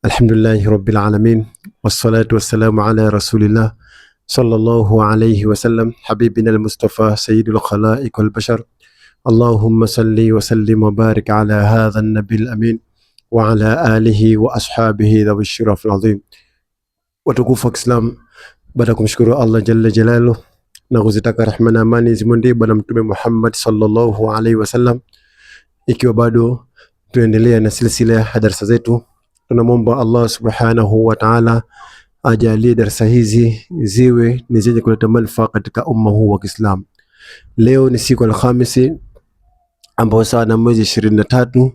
Alhamdulillahi rabbil alamin wassalatu wassalamu ala rasulillah sallallahu alayhi wasallam habibina al-Mustafa sayyidul khalaiq wal bashar. Allahumma salli wa sallim wa barik ala hadha an-nabil amin wa ala alihi wa ashabihi dhawi shiraf al-azim. Watukufu wa Islam, baada kumshukuru Allah jalla jalaluhu na kuzitaka rehema na amani zimwendee bwana mtume Muhammad sallallahu alayhi wasallam, ikiwa bado tuendelea na silsila ya darasa zetu, tunamwomba Allah subhanahu wa ta'ala ajalie darasa hizi ziwe ni zenye kuleta manufaa katika umma huu wa Kiislamu. Leo ni siku Alhamisi ambayo sawa na mwezi 23.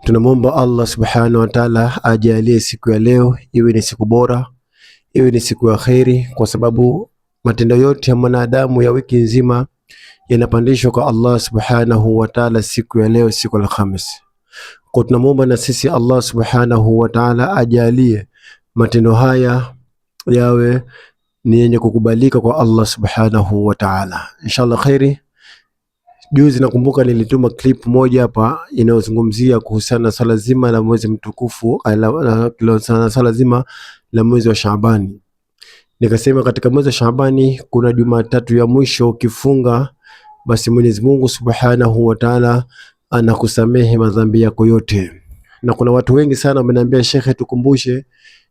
Tunamwomba Allah subhanahu wa ta'ala ajalie siku ya leo iwe ni siku bora, iwe ni siku ya khairi, kwa sababu matendo yote ya mwanadamu ya wiki nzima yanapandishwa kwa Allah subhanahu wa ta'ala siku ya leo, siku Alhamisi. Kwa tunamwomba na sisi Allah subhanahu wa ta'ala ajalie matendo haya yawe ni yenye kukubalika kwa Allah subhanahu wa ta'ala, inshallah khairi. Juzi nakumbuka nilituma clip moja hapa inayozungumzia kuhusiana na swala zima la mwezi mtukufu, swala zima la mwezi wa Shaabani. Nikasema katika mwezi wa Shaabani kuna Jumatatu ya mwisho, ukifunga basi Mwenyezi Mungu subhanahu wa ta'ala anakusamehe madhambi yako yote. Na kuna watu wengi sana wameniambia, Sheikh, tukumbushe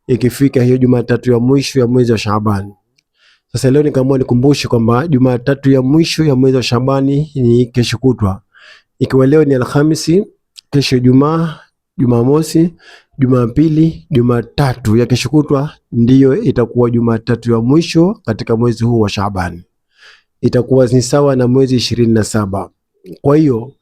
ikifika hiyo Jumatatu ya mwisho ya mwezi wa Shaabani. Sasa leo nikaamua nikumbushe kwamba Jumatatu ya mwisho ya mwezi wa Shaabani ni kesho kutwa. Ikiwa leo ni Alhamisi, kesho Ijumaa, Jumamosi, Jumapili, Jumatatu ya kesho kutwa ndiyo itakuwa Jumatatu ya mwisho katika mwezi huu wa Shaabani. Itakuwa ni sawa na mwezi 27. Kwa hiyo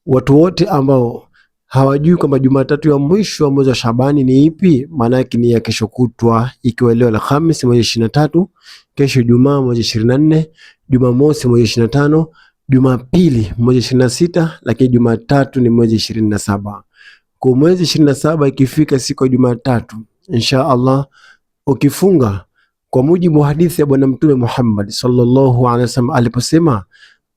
watu wote ambao hawajui kwamba Jumatatu ya mwisho wa mwezi wa Shaabani ni ipi, maana yake ni ya kesho kutwa. Ikiwa leo Alhamisi mwezi 23, kesho Ijumaa mwezi 24, Jumamosi mwezi 25, Jumapili mwezi 26, lakini Jumatatu ni mwezi 27. Kwa mwezi 27 ikifika siku ya Jumatatu, insha Allah ukifunga kwa mujibu wa hadithi ya bwana mtume Muhammad sallallahu alaihi wasallam aliposema,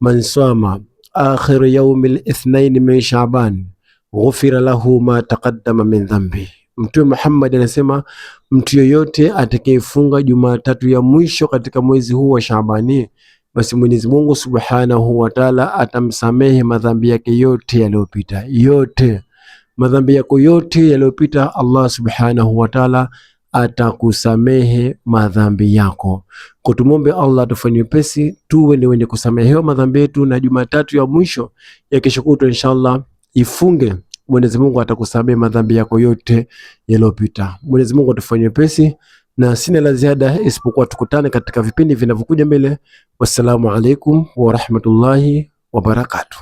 man sama akhir yawmil ithnain min Shaaban ghufira lahu ma taqaddama min dhanbi. Mtume Muhammad anasema mtu yoyote atakayefunga Jumatatu ya mwisho katika mwezi huu wa Shaabani, basi Mwenyezi Mungu subhanahu wa ta'ala atamsamehe madhambi yake yote yaliyopita. Yote madhambi yako yote yaliyopita, Allah subhanahu wa ta'ala atakusamehe madhambi yako. Kwa tumombe Allah tufanye wepesi, tuwe ni wenye kusamehewa madhambi yetu, na Jumatatu ya mwisho ya kesho kutwa inshallah ifunge, Mwenyezi Mungu atakusamehe madhambi yako yote yaliyopita. Mwenyezi Mungu atufanye wepesi, na sina la ziada isipokuwa tukutane katika vipindi vinavyokuja mbele. Wassalamu alaikum wa rahmatullahi wa barakatuh.